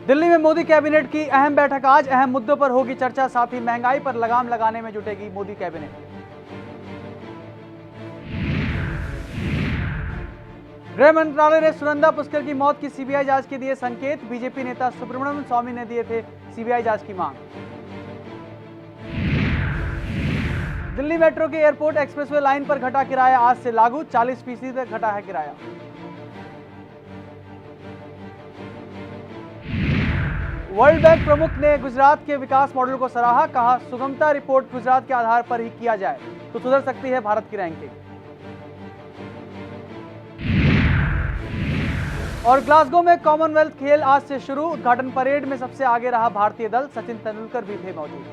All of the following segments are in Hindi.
दिल्ली में मोदी कैबिनेट की अहम बैठक आज। अहम मुद्दों पर होगी चर्चा, साथ ही महंगाई पर लगाम लगाने में जुटेगी मोदी कैबिनेट। गृह मंत्रालय ने सुनंदा पुष्कर की मौत की सीबीआई जांच के दिए संकेत। बीजेपी नेता सुब्रमण्यम स्वामी ने दिए थे सीबीआई जांच की मांग। दिल्ली मेट्रो के एयरपोर्ट एक्सप्रेसवे लाइन पर घटा किराया आज से लागू, 40% तक घटा है किराया। वर्ल्ड बैंक प्रमुख ने गुजरात के विकास मॉडल को सराहा, कहा सुगमता रिपोर्ट गुजरात के आधार पर ही किया जाए तो सुधर सकती है भारत की रैंकिंग। और ग्लासगो में कॉमनवेल्थ खेल आज से शुरू, उद्घाटन परेड में सबसे आगे रहा भारतीय दल, सचिन तेंदुलकर भी थे मौजूद।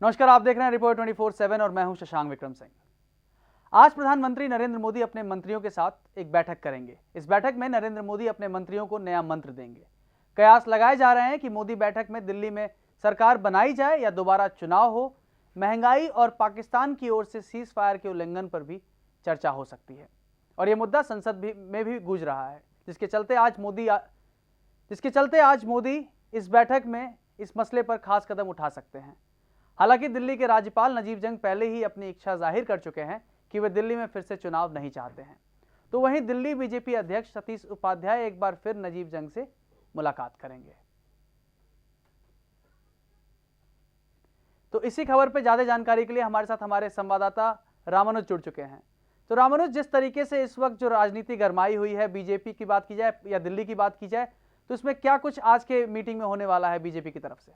नमस्कार, आप देख रहे हैं रिपोर्ट 24/7 और मैं हूं शशांक विक्रम सिंह। आज प्रधानमंत्री नरेंद्र मोदी अपने मंत्रियों के साथ एक बैठक करेंगे। इस बैठक में नरेंद्र मोदी अपने मंत्रियों को नया मंत्र देंगे। कयास लगाए जा रहे हैं कि मोदी बैठक में दिल्ली में सरकार बनाई जाए या दोबारा चुनाव हो। महंगाई और पाकिस्तान की ओर से सीज फायर के उल्लंघन पर भी चर्चा हो सकती है और यह मुद्दा संसद में भी गूंज रहा है, जिसके चलते आज मोदी इस बैठक में इस मसले पर खास कदम उठा सकते हैं। हालांकि दिल्ली के राज्यपाल नजीब जंग पहले ही अपनी इच्छा जाहिर कर चुके हैं कि वे दिल्ली में फिर से चुनाव नहीं चाहते हैं। तो वहीं दिल्ली बीजेपी अध्यक्ष सतीश उपाध्याय एक बार फिर नजीब जंग से मुलाकात करेंगे। तो इसी खबर पर ज्यादा जानकारी के लिए हमारे साथ हमारे संवाददाता रामानुज जुड़ चुके हैं। तो रामानुज, जिस तरीके से इस वक्त जो राजनीति गरमाई हुई है, बीजेपी की बात की जाए या दिल्ली की बात की जाए, तो इसमें क्या कुछ आज के मीटिंग में होने वाला है बीजेपी की तरफ से?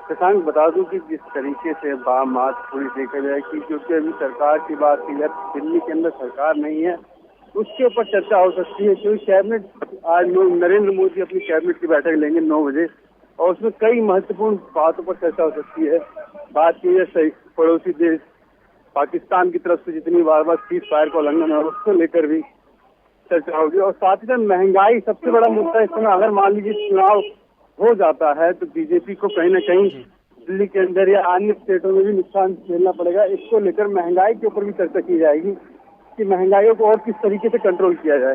शशांक, बता दूं कि जिस तरीके से बात थोड़ी देखा जाए कि क्योंकि अभी सरकार की बात की जाए, दिल्ली के अंदर सरकार नहीं है, उसके ऊपर चर्चा हो सकती है। क्योंकि कैबिनेट आज नरेंद्र मोदी अपनी कैबिनेट की बैठक लेंगे 9 बजे और उसमें कई महत्वपूर्ण बातों पर चर्चा हो सकती है। बात की जाए पड़ोसी देश पाकिस्तान की तरफ से जितनी बार सीज फायर का उल्लंघन है उसको लेकर भी चर्चा होगी और साथ ही साथ महंगाई सबसे बड़ा मुद्दा इस समय। अगर मान लीजिए चुनाव हो जाता है तो बीजेपी को कहीं ना कहीं दिल्ली के अंदर या अन्य स्टेटों में भी नुकसान झेलना पड़ेगा। इसको लेकर महंगाई के ऊपर भी चर्चा की जाएगी कि महंगाई को और किस तरीके से कंट्रोल किया जाए।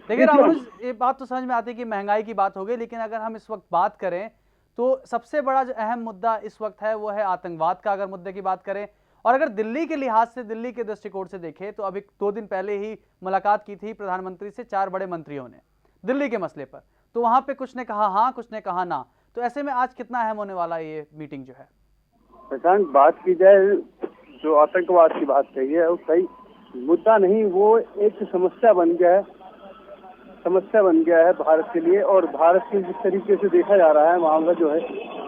देखिए राहुल, ये बात तो समझ में आती है कि महंगाई की बात हो गई, लेकिन अगर हम इस वक्त बात करें तो सबसे बड़ा जो अहम मुद्दा इस वक्त है वो है आतंकवाद का। अगर मुद्दे की बात करें और अगर दिल्ली के लिहाज से, दिल्ली के दृष्टिकोण से देखें तो अभी 2 दिन पहले ही मुलाकात की थी प्रधानमंत्री से 4 बड़े मंत्रियों ने दिल्ली के मसले पर। तो वहां पे कुछ ने कहा हाँ, कुछ ने कहा ना। तो ऐसे में आज कितना अहम होने वाला है ये मीटिंग जो है? शशांक, बात की जाए जो आतंकवाद की बात कही है वो कई मुद्दा नहीं, वो एक समस्या बन गया है भारत के लिए। और भारत के जिस तरीके से देखा जा रहा है मामला जो है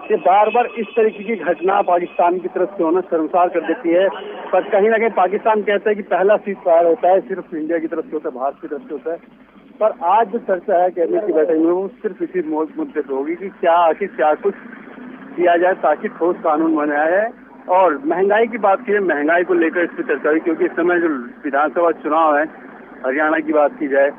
कि बार बार इस तरीके की घटना पाकिस्तान की तरफ से होना शर्मसार कर देती है। पर कहीं ना कहीं पाकिस्तान कहता है कि पहला सीज फायर होता है सिर्फ इंडिया की तरफ से होता है, भारत की तरफ से होता है। पर आज जो चर्चा है कैबिनेट की बैठक में वो सिर्फ इसी मुद्दे पर होगी कि क्या कुछ किया जाए ताकि ठोस कानून बनाया जाए। और महंगाई की बात की, महंगाई को लेकर इस पर चर्चा हुई क्योंकि इस समय जो विधानसभा चुनाव है हरियाणा की बात की जाए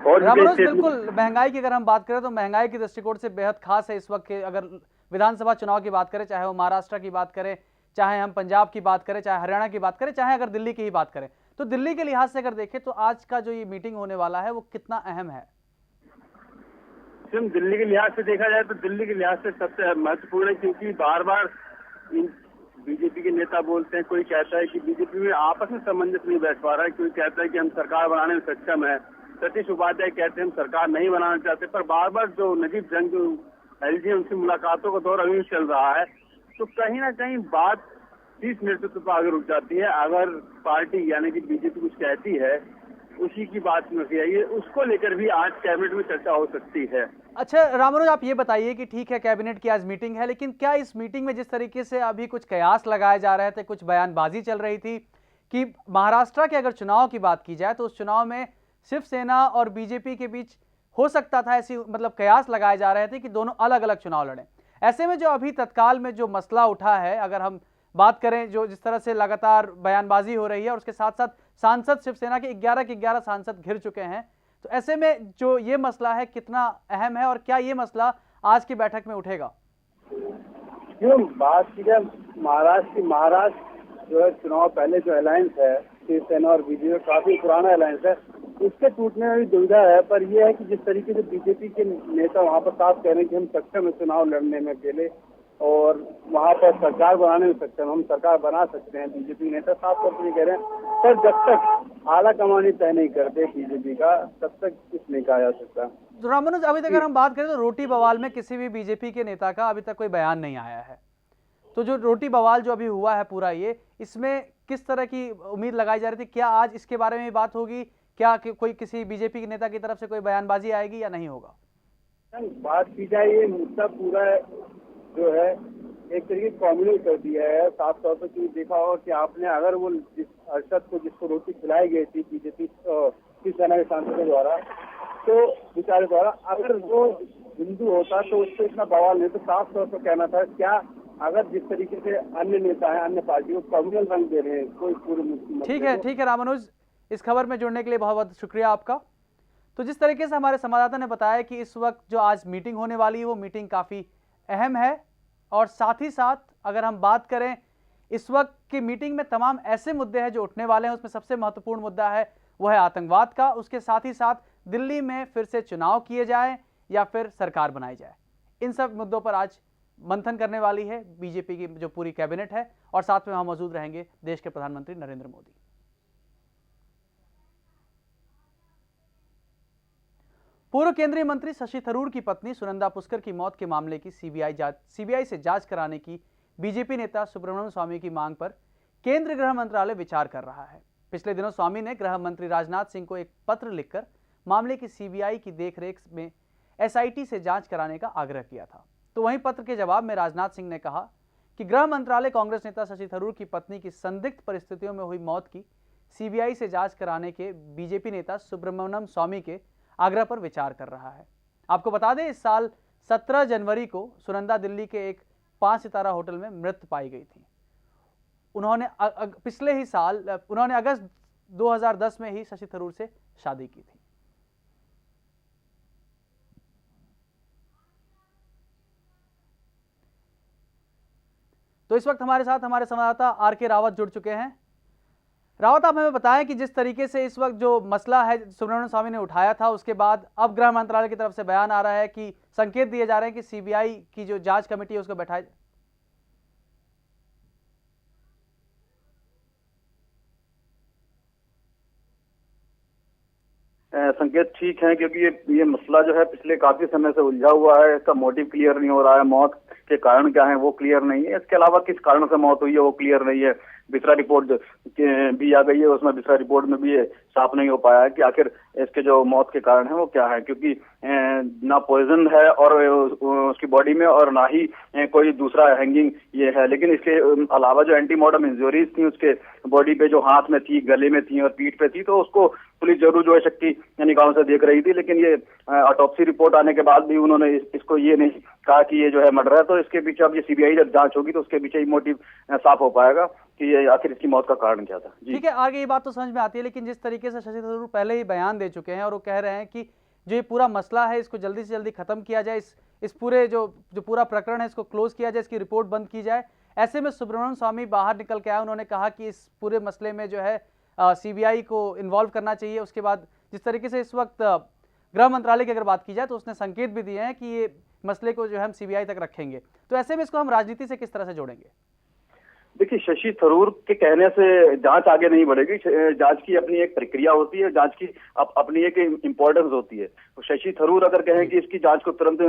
और बिल्कुल महंगाई की अगर हम बात करें तो महंगाई की दृष्टिकोण से बेहद खास है इस वक्त के। अगर विधानसभा चुनाव की बात करें, चाहे वो महाराष्ट्र की बात करें, चाहे हम पंजाब की बात करें, चाहे हरियाणा की बात करें, चाहे अगर दिल्ली की ही बात करें, तो दिल्ली के लिहाज से अगर देखें तो आज का जो ये मीटिंग होने वाला है वो कितना अहम है? दिल्ली के लिहाज से देखा जाए तो दिल्ली के लिहाज से सबसे महत्वपूर्ण है क्योंकि बार बार बीजेपी के नेता बोलते हैं, कोई कहता है कि बीजेपी में आपस में सामंजस्य नहीं बैठ पा रहा है, कोई कहता है कि हम सरकार बनाने में सक्षम है, सतीश उपाध्याय कहते हैं हम सरकार नहीं बनाना चाहते। पर बार बार जो नजीब जंग जो एलजी उनकी मुलाकातों का दौर अभी चल रहा है, तो कहीं ना कहीं बात 30 नेतृत्व पर आगे रुक जाती है। अगर पार्टी यानी कि बीजेपी कुछ कहती है उसी की बात में आई, उसको लेकर भी आज कैबिनेट में चर्चा हो सकती है। अच्छा रामानुज, आप ये बताइए कि ठीक है कैबिनेट की आज मीटिंग है, लेकिन क्या इस मीटिंग में जिस तरीके से अभी कुछ कयास लगाए जा रहे थे, कुछ बयानबाजी चल रही थी कि महाराष्ट्र के अगर चुनाव की बात की जाए तो उस चुनाव में शिवसेना और बीजेपी के बीच हो सकता था, ऐसी मतलब कयास लगाए जा रहे थे कि दोनों अलग अलग चुनाव लड़ें। ऐसे में जो अभी तत्काल में जो मसला उठा है, अगर हम बात करें जो जिस तरह से लगातार बयानबाजी हो रही है और उसके साथ साथ सांसद शिवसेना के 11 के 11 सांसद घिर चुके हैं, तो ऐसे में जो ये मसला है कितना अहम है और क्या ये मसला आज की बैठक में उठेगा? बात की जाए महाराष्ट्र जो है चुनाव पहले जो अलायंस है शिवसेना और बीजेपी काफी पुराना अलायंस है, उसके टूटने में भी दुविधा है। पर यह है कि जिस तरीके से बीजेपी के नेता वहां पर साफ कह रहे हैं कि हम सक्षम है चुनाव लड़ने में अकेले और वहां पर सरकार बनाने में सक्षम, हम सरकार बना सकते हैं, बीजेपी नेता साफ तौर पर ये कह रहे हैं। पर जब तक आला कमानी तय नहीं करते बीजेपी का, तब तक कुछ नहीं कहा जा सकता। तो रामानुज, अभी तक अगर हम बात करें तो रोटी बवाल में किसी भी बीजेपी के नेता का अभी तक कोई बयान नहीं आया है। तो जो रोटी बवाल जो अभी हुआ है पूरा, ये इसमें किस तरह की उम्मीद लगाई जा रही थी? क्या आज इसके बारे में बात होगी? क्या कोई किसी बीजेपी के नेता की तरफ से कोई बयानबाजी आएगी या नहीं होगा? बात की जाए, ये मुद्दा पूरा जो है एक तरीके कॉम्युनल कर दिया है साफ तौर पर। कि देखा हो कि आपने अगर वो जिस अरशद को जिसको रोटी खिलाई गई थी बीजेपी शिवसेना के सांसदों द्वारा, तो बेचारे द्वारा, अगर वो हिंदू होता तो उससे इतना बवाल नहीं। तो साफ तौर पर कहना था, क्या अगर जिस तरीके से अन्य नेता है अन्य पार्टियों को कम्युनल रंग दे रहे हैं कोई पूरे। ठीक है रामानुज, इस खबर में जुड़ने के लिए बहुत बहुत शुक्रिया आपका। तो जिस तरीके से हमारे संवाददाता ने बताया कि इस वक्त जो आज मीटिंग होने वाली है वो मीटिंग काफ़ी अहम है, और साथ ही साथ अगर हम बात करें इस वक्त की मीटिंग में तमाम ऐसे मुद्दे हैं जो उठने वाले हैं। उसमें सबसे महत्वपूर्ण मुद्दा है वह है आतंकवाद का। उसके साथ ही साथ दिल्ली में फिर से चुनाव किए जाए या फिर सरकार बनाई जाए, इन सब मुद्दों पर आज मंथन करने वाली है बीजेपी की जो पूरी कैबिनेट है। और साथ में वहां मौजूद रहेंगे देश के प्रधानमंत्री नरेंद्र मोदी। पूर्व केंद्रीय मंत्री शशि थरूर की पत्नी सुनंदा पुष्कर की मौत के मामले की सीबीआई से जांच कराने की बीजेपी नेता सुब्रमण्यम स्वामी की मांग पर केंद्रीय गृह मंत्रालय विचार कर रहा है। पिछले दिनों स्वामी ने गृह मंत्री राजनाथ सिंह को एक पत्र लिखकर मामले की सीबीआई की देखरेख में एसआईटी से जांच कराने का आग्रह किया था। तो वहीं पत्र के जवाब में राजनाथ सिंह ने कहा कि गृह मंत्रालय कांग्रेस नेता शशि थरूर की पत्नी की संदिग्ध परिस्थितियों में हुई मौत की सीबीआई से जांच कराने के बीजेपी नेता सुब्रमण्यम स्वामी के आग्रह पर विचार कर रहा है। आपको बता दें, इस साल 17 जनवरी को सुनंदा दिल्ली के एक 5 सितारा होटल में मृत पाई गई थी। उन्होंने पिछले ही साल अगस्त 2010 में ही शशि थरूर से शादी की थी। तो इस वक्त हमारे साथ हमारे संवाददाता आर.के. रावत जुड़ चुके हैं। रावत, आप हमें बताएं कि जिस तरीके से इस वक्त जो मसला है सुब्रमण्यम स्वामी ने उठाया था, उसके बाद अब गृह मंत्रालय की तरफ से बयान आ रहा है कि संकेत दिए जा रहे हैं कि सीबीआई की जो जांच कमेटी है उसको बैठाए। संकेत ठीक है, क्योंकि ये मसला जो है पिछले काफी समय से उलझा हुआ है। इसका मोटिव क्लियर नहीं हो रहा है, मौत के कारण क्या है वो क्लियर नहीं है, इसके अलावा किस कारण से मौत हुई है वो क्लियर नहीं है। बिसरा रिपोर्ट भी आ गई है, उसमें बिसरा रिपोर्ट में भी ये साफ नहीं हो पाया है कि आखिर इसके जो मौत के कारण है वो क्या है, क्योंकि ना पॉइजन है और उसकी बॉडी में, और ना ही कोई दूसरा हैंगिंग ये है। लेकिन इसके अलावा जो एंटीमॉर्टम इंजरीज थी उसके बॉडी पे, जो हाथ में थी, गले में थी और पीठ पे थी, तो उसको पुलिस जरूर जो है शक्ति निगाहों से देख रही थी। लेकिन ये ऑटोप्सी रिपोर्ट आने के बाद भी उन्होंने इसको ये नहीं कहा कि ये जो है मर्डर है। तो इसके पीछे अब ये सीबीआई जब जांच होगी तो उसके पीछे ही मोटिव साफ हो पाएगा कि ये आखिर इसकी मौत का कारण क्या था। ठीक है, आगे ये बात तो समझ में आती है, लेकिन जिस तरीके से शशि थरूर पहले ही बयान दे चुके हैं और वो कह रहे हैं कि जो ये पूरा मसला है इसको जल्दी से जल्दी खत्म किया जाए, इस पूरे जो पूरा प्रकरण है इसको क्लोज किया जाए, इसकी रिपोर्ट बंद की जाए। ऐसे में सुब्रमण्यम स्वामी बाहर निकल के आए, उन्होंने कहा कि इस पूरे मसले में जो है सीबीआई को इन्वॉल्व करना चाहिए। उसके बाद जिस तरीके से इस वक्त गृह मंत्रालय की अगर बात की जाए तो उसने संकेत भी दिए हैं कि ये मसले को जो है हम सीबीआई तक रखेंगे। तो ऐसे में इसको हम राजनीति से किस तरह से जोड़ेंगे? देखिए, शशि थरूर के कहने से जांच आगे नहीं बढ़ेगी। जांच की अपनी एक प्रक्रिया होती है, जांच की अपनी एक इम्पोर्टेंस होती है। तो शशि थरूर अगर कहें कि इसकी जांच को तुरंत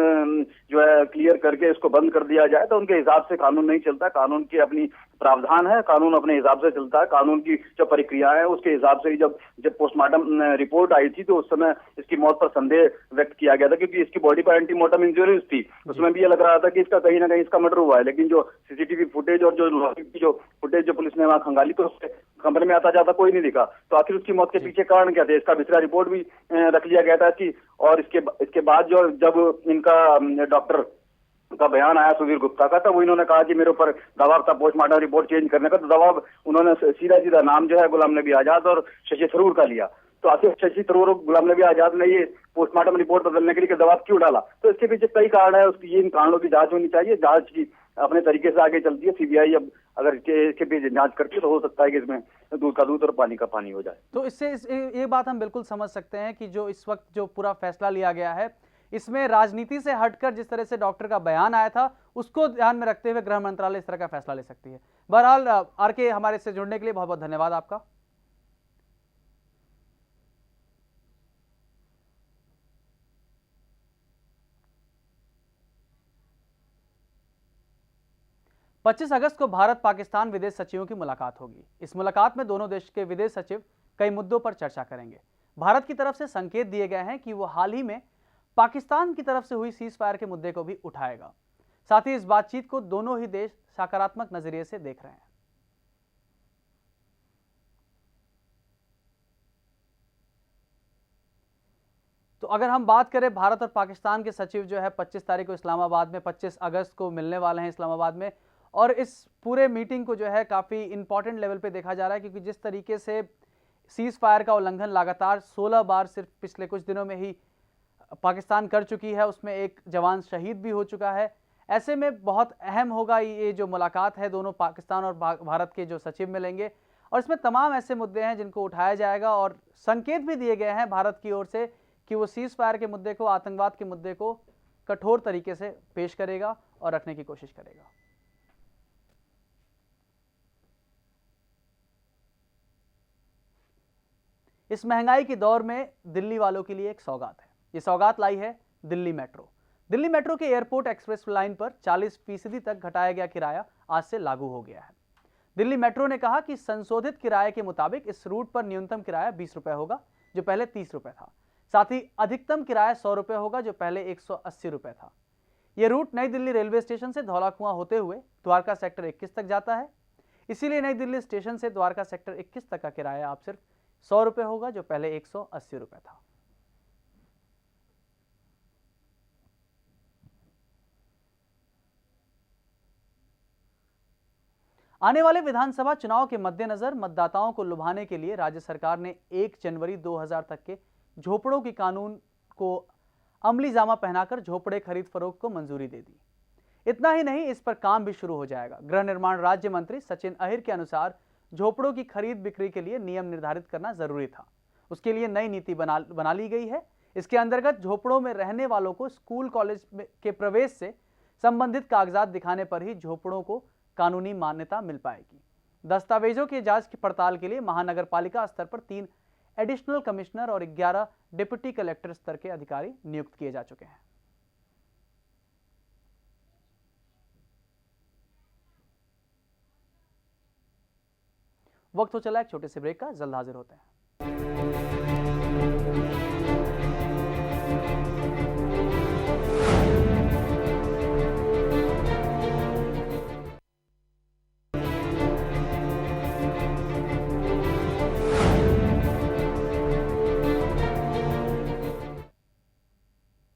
जो है क्लियर करके इसको बंद कर दिया जाए, तो उनके हिसाब से कानून नहीं चलता। कानून की अपनी प्रावधान है, कानून अपने हिसाब से चलता है। कानून की जो प्रक्रिया है उसके हिसाब से ही जब पोस्टमार्टम रिपोर्ट आई थी तो उस समय इसकी मौत पर संदेह व्यक्त किया गया था, क्योंकि इसकी बॉडी पर एंटीमॉर्टम इंजरीज थी। उसमें भी ये लग रहा था कि इसका कहीं ना कहीं इसका मर्डर हुआ है। लेकिन जो सीसीटीवी फुटेज और जो फुटेज जो पुलिस ने वहां खंगाली तो उससे कमरे में आता जाता कोई नहीं दिखा। तो आखिर उसकी मौत के पीछे कारण क्या थे, इसका बिसरा रिपोर्ट भी रख लिया गया था कि, और इसके बाद जब इनका डॉक्टर का बयान आया सुधीर गुप्ता का, तब इन्होंने कहा कि मेरे ऊपर दबाव था पोस्टमार्टम रिपोर्ट चेंज करने का। तो दबाव उन्होंने सीधा नाम जो है गुलाम नबी आजाद और शशि थरूर का लिया। तो आखिर शशि थरूर और गुलाम नबी आजाद ने ये पोस्टमार्टम रिपोर्ट बदलने के लिए दबाव क्यों डाला? तो इसके पीछे कई कारण है, उसकी इन कारणों की जांच होनी चाहिए। जांच की अपने तरीके से आगे चलती है सीबीआई, अब अगर इसके पीछे जांच करती है तो हो सकता है कि इसमें दूध का दूध और पानी का पानी हो जाए। तो इससे ये बात हम बिल्कुल समझ सकते हैं कि जो इस वक्त जो पूरा फैसला लिया गया है, इसमें राजनीति से हटकर जिस तरह से डॉक्टर का बयान आया था उसको ध्यान में रखते हुए गृह मंत्रालय इस तरह का फैसला ले सकती है। बहरहाल आर के, हमारे से जुड़ने के लिए बहुत बहुत धन्यवाद आपका। पच्चीस अगस्त को भारत पाकिस्तान विदेश सचिवों की मुलाकात होगी। इस मुलाकात में दोनों देश के विदेश सचिव कई मुद्दों पर चर्चा करेंगे। भारत की तरफ से संकेत दिए गए हैं कि वो हाल ही में पाकिस्तान की तरफ से हुई सीज फायर के मुद्दे को भी उठाएगा। साथ ही इस बातचीत को दोनों ही देश सकारात्मक नजरिए से देख रहे हैं। तो अगर हम बात करें, भारत और पाकिस्तान के सचिव जो है 25 तारीख को इस्लामाबाद में, 25 अगस्त को मिलने वाले हैं इस्लामाबाद में, और इस पूरे मीटिंग को जो है काफ़ी इंपॉर्टेंट लेवल पे देखा जा रहा है, क्योंकि जिस तरीके से सीज फायर का उल्लंघन लगातार 16 बार सिर्फ पिछले कुछ दिनों में ही पाकिस्तान कर चुकी है, उसमें एक जवान शहीद भी हो चुका है। ऐसे में बहुत अहम होगा ये जो मुलाकात है, दोनों पाकिस्तान और भारत के जो सचिव मिलेंगे, और इसमें तमाम ऐसे मुद्दे हैं जिनको उठाया जाएगा, और संकेत भी दिए गए हैं भारत की ओर से कि वो सीज फायर के मुद्दे को, आतंकवाद के मुद्दे को कठोर तरीके से पेश करेगा और रखने की कोशिश करेगा। इस महंगाई के दौर में दिल्ली वालों के लिए एक सौगात है। ये सौगात लाई है दिल्ली मेट्रो। दिल्ली मेट्रो के एयरपोर्ट एक्सप्रेस लाइन पर 40% तक घटाया गया किराया आज से लागू हो गया है। दिल्ली मेट्रो ने कहा कि संशोधित किराए के मुताबिक इस रूट पर न्यूनतम किराया 20 रुपए होगा, जो पहले 30 रुपए था। साथ ही अधिकतम किराया 100 रुपए होगा, जो पहले 180 रुपए था। यह रूट नई दिल्ली रेलवे स्टेशन से धौला कुआं होते हुए द्वारका सेक्टर 21 तक जाता है। इसीलिए नई दिल्ली स्टेशन से द्वारका सेक्टर 21 तक का किराया अब सिर्फ 100 रुपए होगा, जो पहले 180 रुपए था। आने वाले विधानसभा चुनाव के मद्देनजर मतदाताओं को लुभाने के लिए राज्य सरकार ने 1 जनवरी 2000 तक के झोपड़ों की कानून को अमली जामा पहनाकर झोपड़े खरीद फरोख्त को मंजूरी दे दी। इतना ही नहीं, इस पर काम भी शुरू हो जाएगा। गृह निर्माण राज्य मंत्री सचिन अहिर के अनुसार झोपड़ों की खरीद बिक्री के लिए नियम निर्धारित करना जरूरी था। उसके लिए नई नीति बना ली गई है। इसके अंतर्गत झोपड़ों में रहने वालों को स्कूल कॉलेज के प्रवेश से संबंधित कागजात दिखाने पर ही झोपड़ों को कानूनी मान्यता मिल पाएगी। दस्तावेजों की जांच की पड़ताल के लिए महानगर पालिका स्तर पर 3 एडिशनल कमिश्नर और 11 डिप्टी कलेक्टर स्तर के अधिकारी नियुक्त किए जा चुके हैं। वक्त हो चला एक छोटे से ब्रेक का, जल्द हाजिर होते हैं।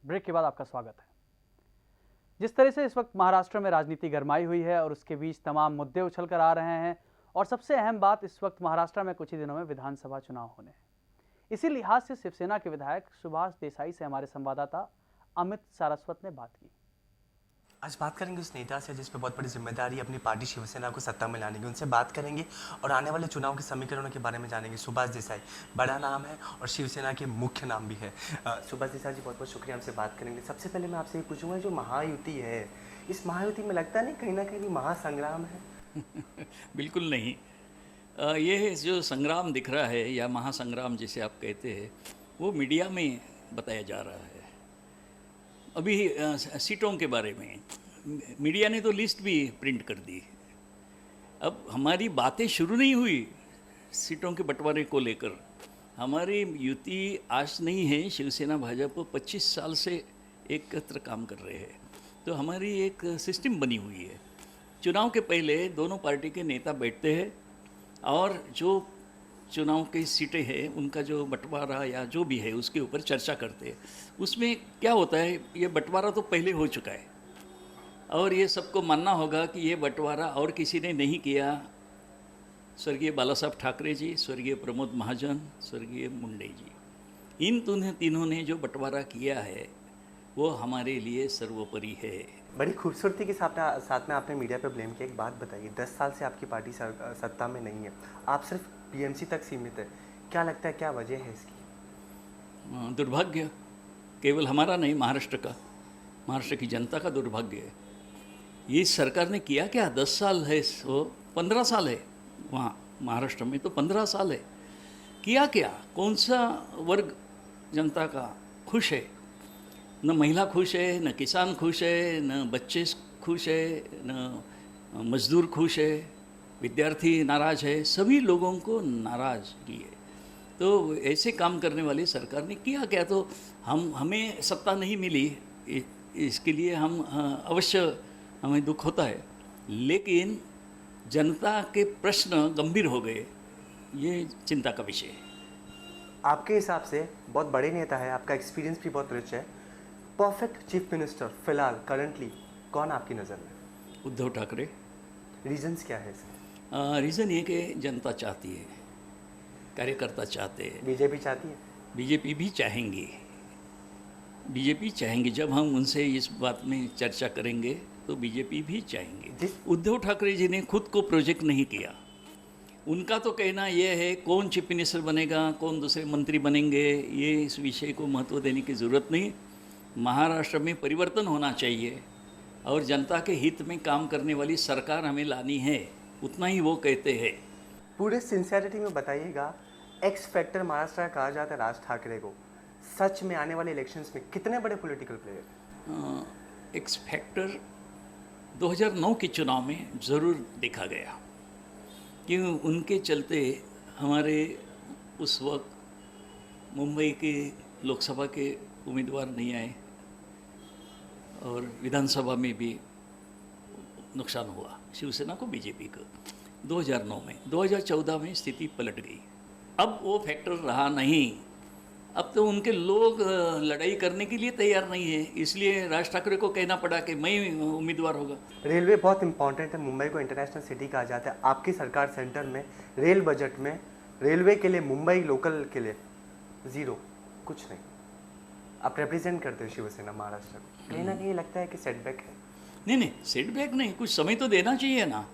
ब्रेक के बाद आपका स्वागत है। जिस तरह से इस वक्त महाराष्ट्र में राजनीति गरमाई हुई है और उसके बीच तमाम मुद्दे उछल कर आ रहे हैं, और सबसे अहम बात, इस वक्त महाराष्ट्र में कुछ ही दिनों में विधानसभा चुनाव होने हैं। इसी लिहाज से शिवसेना के विधायक सुभाष देसाई से हमारे संवाददाता अमित सारस्वत ने बात की। आज बात करेंगे उस नेता से जिस पर बहुत बड़ी जिम्मेदारी अपनी पार्टी शिवसेना को सत्ता में लाने की, उनसे बात करेंगे और आने वाले चुनाव के समीकरणों के बारे में जानेंगे। सुभाष देसाई बड़ा नाम है और शिवसेना के मुख्य नाम भी है। सुभाष देसाई जी, बहुत बहुत शुक्रिया, हमसे बात करेंगे। सबसे पहले मैं आपसे ये पूछूंगा, जो महायुति है, इस महायुति में लगता नहीं कहीं ना कहीं महासंग्राम है? बिल्कुल नहीं। ये जो संग्राम दिख रहा है या महासंग्राम जिसे आप कहते हैं, वो मीडिया में बताया जा रहा है। अभी सीटों के बारे में मीडिया ने तो लिस्ट भी प्रिंट कर दी। अब हमारी बातें शुरू नहीं हुई सीटों के बंटवारे को लेकर। हमारी युति आज नहीं है। शिवसेना भाजपा 25 साल से एकत्र काम कर रहे हैं, तो हमारी एक सिस्टम बनी हुई है। चुनाव के पहले दोनों पार्टी के नेता बैठते हैं और जो चुनाव की सीटें हैं उनका जो बंटवारा या जो भी है उसके ऊपर चर्चा करते हैं। उसमें क्या होता है, ये बंटवारा तो पहले हो चुका है और ये सबको मानना होगा कि ये बंटवारा और किसी ने नहीं किया, स्वर्गीय बाला साहब ठाकरे जी, स्वर्गीय प्रमोद महाजन, स्वर्गीय मुंडे जी, इन तीनों ने जो बंटवारा किया है वो हमारे लिए सर्वोपरि है। बड़ी खूबसूरती के साथ में आपने मीडिया पे ब्लेम किया। एक बात बताइए, 10 साल से आपकी पार्टी सत्ता में नहीं है, आप सिर्फ टीएमसी तक सीमित है, क्या लगता है क्या वजह है इसकी? दुर्भाग्य केवल हमारा नहीं, महाराष्ट्र का, महाराष्ट्र की जनता का दुर्भाग्य है। ये सरकार ने किया क्या? 10 साल है, वो 15 साल है वहाँ महाराष्ट्र में, तो 15 साल है, किया क्या? कौन सा वर्ग जनता का खुश है? न महिला खुश है, न किसान खुश है, न बच्चे खुश है, न मजदूर खुश है, विद्यार्थी नाराज़ है, सभी लोगों को नाराज़ की है। तो ऐसे काम करने वाली सरकार ने किया क्या? तो हमें सत्ता नहीं मिली, इसके लिए हम अवश्य हमें दुख होता है, लेकिन जनता के प्रश्न गंभीर हो गए, ये चिंता का विषय है। आपके हिसाब से बहुत बड़े नेता है, आपका एक्सपीरियंस भी बहुत रिच है, परफेक्ट चीफ मिनिस्टर फिलहाल करंटली कौन आपकी नज़र में? उद्धव ठाकरे। रीजंस क्या है इसके? रीज़न ये कि जनता चाहती है, कार्यकर्ता चाहते हैं, बीजेपी चाहती है, बीजेपी भी चाहेंगी, बीजेपी चाहेंगी। जब हम उनसे इस बात में चर्चा करेंगे तो बीजेपी भी चाहेंगे। उद्धव ठाकरे जी ने खुद को प्रोजेक्ट नहीं किया, उनका तो कहना यह है कौन चीफ मिनिस्टर बनेगा, कौन दूसरे मंत्री बनेंगे, ये इस विषय को महत्व देने की ज़रूरत नहीं। महाराष्ट्र में परिवर्तन होना चाहिए और जनता के हित में काम करने वाली सरकार हमें लानी है, उतना ही वो कहते हैं। पूरे सिंसियरिटी में बताइएगा, एक्स फैक्टर महाराष्ट्र कहा जाता है राज ठाकरे को, सच में आने वाले इलेक्शंस में कितने बड़े पॉलिटिकल प्लेयर? एक्स फैक्टर 2009 के चुनाव में ज़रूर देखा गया कि उनके चलते हमारे उस वक्त मुंबई के लोकसभा के उम्मीदवार नहीं आए और विधानसभा में भी नुकसान हुआ शिवसेना को, बीजेपी को 2009 में। 2014 में स्थिति पलट गई, अब वो फैक्टर रहा नहीं, अब तो उनके लोग लड़ाई करने के लिए तैयार नहीं है, इसलिए राज ठाकरे को कहना पड़ा कि मैं उम्मीदवार होगा। रेलवे बहुत इंपॉर्टेंट है, मुंबई को इंटरनेशनल सिटी कहा जाता है, आपकी सरकार सेंटर में रेल बजट में रेलवे के लिए, मुंबई लोकल के लिए ज़ीरो, कुछ नहीं। आप रिप्रेजेंट करते हो शिवसेना महाराष्ट्र को, कहीं ना कहीं लगता है कि सेटबैक है? नहीं, सेटबैक नहीं, कुछ समय तो देना चाहिए ना।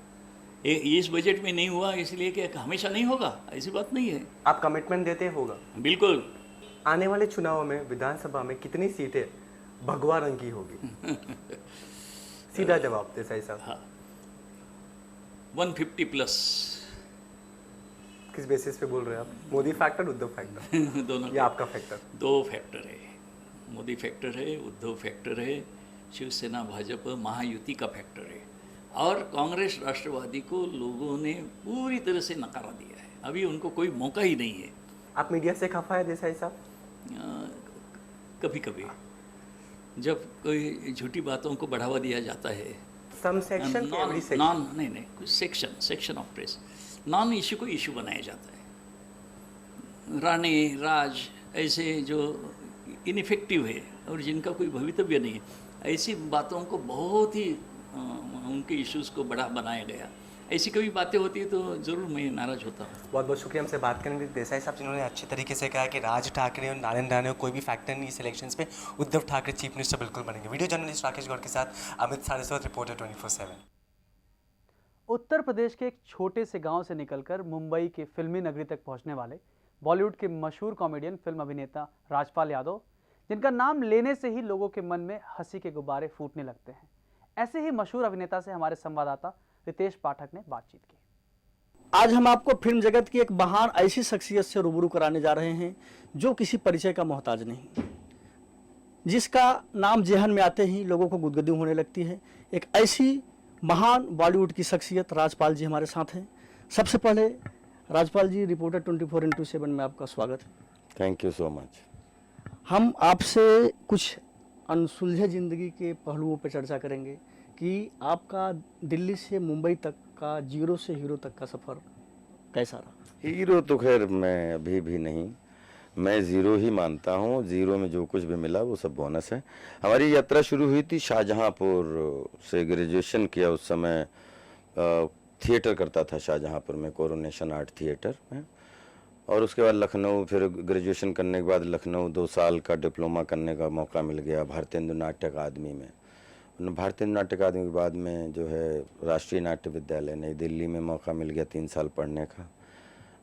इस बजट में नहीं हुआ इसलिए कि हमेशा नहीं होगा, ऐसी बात नहीं है। आप कमिटमेंट देते होगा? बिल्कुल। आने वाले चुनाव में विधानसभा में कितनी सीटें भगवा रंग की होगी? सीधा जवाब दे सही साहब। हाँ, 150 प्लस। किस बेसिस पे बोल रहे हैं आप? Modi factor, Uddhav factor? दोनों या आपका फैक्टर? दो फैक्टर है, मोदी फैक्टर है, उद्धव फैक्टर है, शिवसेना भाजपा महायुति का फैक्टर है, और कांग्रेस राष्ट्रवादी को लोगों ने पूरी तरह से नकारा दिया है, अभी उनको कोई मौका ही नहीं है। आप मीडिया से खफा है देसाई साहब? कभी कभी जब कोई झूठी बातों को बढ़ावा दिया जाता है, सम सेक्शन नहीं कुछ section of press non issue को इशू बनाया जाता है। राणे राज ऐसे जो इनफेक्टिव है और जिनका कोई भवितव्य नहीं है, ऐसी बातों को बहुत ही उनके इश्यूज़ को बड़ा बनाया गया। ऐसी कभी बातें होती है तो ज़रूर मैं नाराज़ होता हूँ। बहुत बहुत शुक्रिया हमसे बात करने के लिए देसाई साहब, जिन्होंने अच्छे तरीके से कहा कि राज ठाकरे और नारायण राणे को कोई भी फैक्टर नहीं इस इलेक्शंस पे, उद्धव ठाकरे चीफ मिनिस्टर बिल्कुल बनेंगे। वीडियो जर्नलिस्ट राकेश गौड़ के साथ अमित सारस्वत, रिपोर्टर 24/7। उत्तर प्रदेश के एक छोटे से गांव से निकलकर मुंबई के फिल्मी नगरी तक पहुंचने वाले बॉलीवुड के मशहूर कॉमेडियन, फिल्म अभिनेता राजपाल यादव, जिनका नाम लेने से ही लोगों के मन में हंसी के गुब्बारे फूटने लगते हैं, ऐसे ही मशहूर अभिनेता से हमारे संवाददाता रितेश पाठक ने बातचीत की। आज हम आपको फिल्म जगत की एक महान ऐसी शख्सियत से रूबरू कराने जा रहे हैं जो किसी परिचय का मोहताज नहीं, जिसका नाम जेहन में आते ही लोगों को गुदगुदी होने लगती है। एक ऐसी महान बॉलीवुड की शख्सियत राजपाल जी हमारे साथ हैं। सबसे पहले राजपाल जी, रिपोर्टर 24/7 में आपका स्वागत है। Thank you so much. हम आपसे कुछ अनसुलझे ज़िंदगी के पहलुओं पर चर्चा करेंगे कि आपका दिल्ली से मुंबई तक का जीरो से हीरो तक का सफ़र कैसा रहा? हीरो तो खैर मैं अभी भी नहीं, मैं ज़ीरो ही मानता हूँ। ज़ीरो में जो कुछ भी मिला वो सब बोनस है। हमारी यात्रा शुरू हुई थी शाहजहाँपुर से, ग्रेजुएशन किया उस समय थिएटर करता था शाहजहाँपुर में, कोरोनेशन आर्ट थिएटर में। और उसके बाद लखनऊ, फिर ग्रेजुएशन करने के बाद लखनऊ 2 साल का डिप्लोमा करने का मौका मिल गया भारतीय नाट्य अकादमी में। भारतीय नाट्य अकादमी के बाद में जो है राष्ट्रीय नाट्य विद्यालय नई दिल्ली में मौका मिल गया 3 साल पढ़ने का।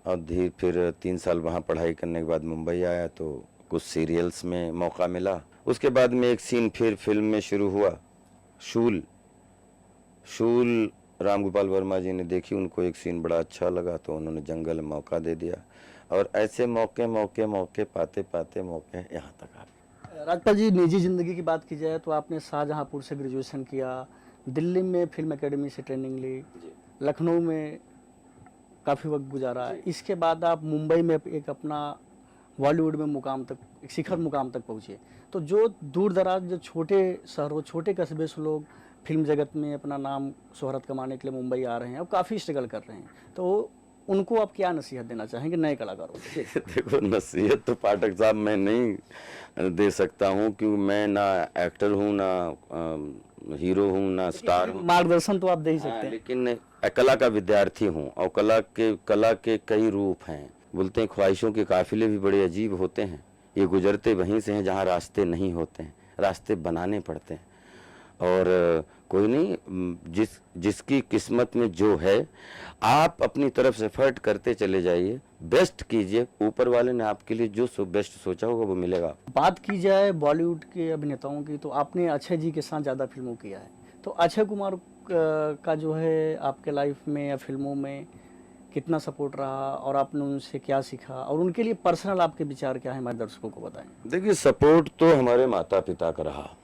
और फिर 3 साल वहाँ पढ़ाई करने के बाद मुंबई आया तो कुछ सीरियल्स में मौका मिला। उसके बाद में एक सीन फिर फिल्म में शुरू हुआ, शूल राम गोपाल वर्मा जी ने देखी, उनको एक सीन बड़ा अच्छा लगा तो उन्होंने जंगल में मौका दे दिया। और ऐसे मौके पाते पाते मौके यहाँ तक आ गए। राजपाल जी, निजी ज़िंदगी की बात की जाए तो आपने शाहजहाँपुर से ग्रेजुएशन किया, दिल्ली में फिल्म एकेडमी से ट्रेनिंग ली, लखनऊ में काफ़ी वक्त गुजारा, इसके बाद आप मुंबई में एक अपना बॉलीवुड में मुकाम तक, एक शिखर मुकाम तक पहुँचे। तो जो दूर दराज, जो छोटे शहरों, छोटे कस्बे से लोग फिल्म जगत में अपना नाम शोहरत कमाने के लिए मुंबई आ रहे हैं और काफ़ी स्ट्रगल कर रहे हैं, तो उनको आप क्या नसीहत देना चाहेंगे नए कलाकारों को? देखो, नसीहत तो पाठक साहब मैं नहीं दे सकता हूँ, क्योंकि मैं ना एक्टर हूँ, ना हीरो हूँ, ना स्टार हूँ। मार्गदर्शन तो आप दे ही सकते हैं। लेकिन कला का विद्यार्थी हूँ और कला के कई रूप हैं। बोलते हैं ख्वाहिशों के काफिले भी बड़े अजीब होते हैं, ये गुजरते वहीं से हैं जहाँ रास्ते नहीं होते हैं, रास्ते बनाने पड़ते हैं। और कोई नहीं, जिसकी किस्मत में जो है, आप अपनी तरफ से एफर्ट करते चले जाइए, बेस्ट कीजिए, ऊपर वाले ने आपके लिए जो बेस्ट सोचा होगा वो मिलेगा। बात की जाए बॉलीवुड के अभिनेताओं की तो आपने अक्षय जी के साथ ज़्यादा फिल्मों किया है, तो अक्षय कुमार का जो है आपके लाइफ में या फिल्मों में कितना सपोर्ट रहा और आपने उनसे क्या सीखा और उनके लिए पर्सनल आपके विचार क्या है, हमारे दर्शकों को बताएं। देखिए, सपोर्ट तो हमारे माता पिता का रहा,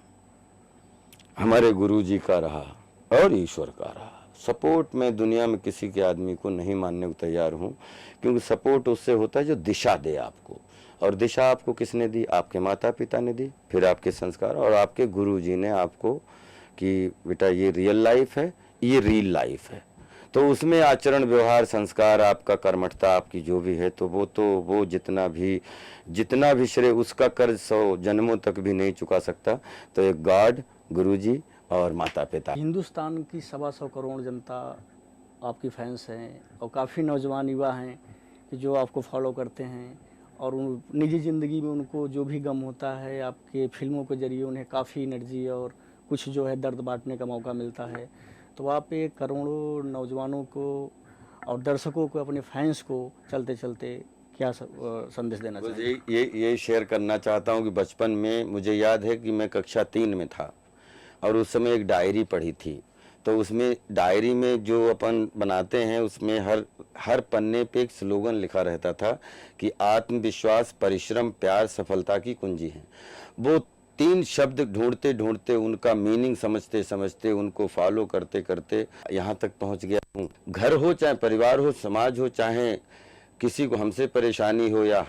हमारे गुरुजी का रहा और ईश्वर का रहा। सपोर्ट मैं दुनिया में किसी के आदमी को नहीं मानने को तैयार हूँ, क्योंकि सपोर्ट उससे होता है जो दिशा दे आपको, और दिशा आपको किसने दी? आपके माता पिता ने दी, फिर आपके संस्कार और आपके गुरुजी ने आपको कि बेटा ये रियल लाइफ है, ये रील लाइफ है। तो उसमें आचरण, व्यवहार, संस्कार, आपका कर्मठता, आपकी जो भी है, तो वो जितना भी श्रेय, उसका कर्ज 100 जन्मों तक भी नहीं चुका सकता। तो एक गॉड, गुरुजी और माता पिता। हिंदुस्तान की 125 करोड़ जनता आपकी फैंस हैं और काफ़ी नौजवान युवा हैं कि जो आपको फॉलो करते हैं और उन निजी ज़िंदगी में उनको जो भी गम होता है, आपके फिल्मों के जरिए उन्हें काफ़ी एनर्जी और कुछ जो है दर्द बांटने का मौका मिलता है। तो आप एक करोड़ों नौजवानों को और दर्शकों को, अपने फैंस को चलते चलते क्या संदेश देना चाहिए? ये शेयर करना चाहता हूँ कि बचपन में मुझे याद है कि मैं कक्षा 3 में था और उस समय एक डायरी पढ़ी थी। तो उसमें डायरी में जो अपन बनाते हैं, उसमें हर पन्ने पे एक स्लोगन लिखा रहता था कि आत्मविश्वास, परिश्रम, प्यार सफलता की कुंजी है। वो 3 शब्द ढूंढते ढूंढते, उनका मीनिंग समझते समझते, उनको फॉलो करते करते यहाँ तक पहुँच गया हूँ। घर हो, चाहे परिवार हो, समाज हो, चाहे किसी को हमसे परेशानी हो या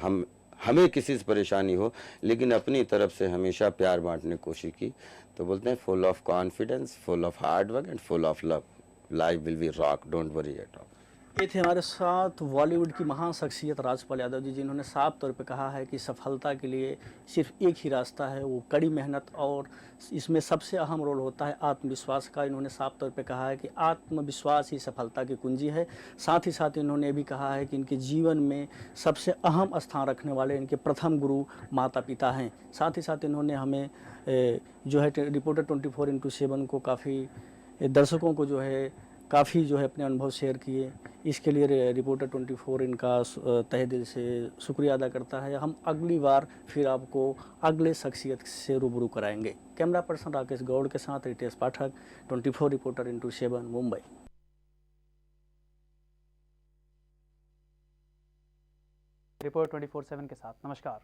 हमें किसी से परेशानी हो, लेकिन अपनी तरफ से हमेशा प्यार बांटने की कोशिश की। तो बोलते हैं full of confidence, full of hard work and full of love, life will be rock, don't worry at all. ये थे हमारे साथ बॉलीवुड की महान शख्सियत राजपाल यादव जी, जिन्होंने साफ तौर पे कहा है कि सफलता के लिए सिर्फ एक ही रास्ता है, वो कड़ी मेहनत, और इसमें सबसे अहम रोल होता है आत्मविश्वास का। इन्होंने साफ तौर पे कहा है कि आत्मविश्वास ही सफलता की कुंजी है। साथ ही साथ इन्होंने भी कहा है कि इनके जीवन में सबसे अहम स्थान रखने वाले इनके प्रथम गुरु माता पिता हैं। साथ ही साथ इन्होंने हमें जो है रिपोर्टर 24x7 को काफ़ी दर्शकों को जो है काफ़ी जो है अपने अनुभव शेयर किए। इसके लिए रिपोर्टर 24 इनका तहे दिल से शुक्रिया अदा करता है। हम अगली बार फिर आपको अगले शख्सियत से रूबरू कराएंगे। कैमरा पर्सन राकेश गौड़ के साथ रितेश पाठक, 24 रिपोर्टर x7 मुंबई। रिपोर्ट 24/7 के साथ नमस्कार।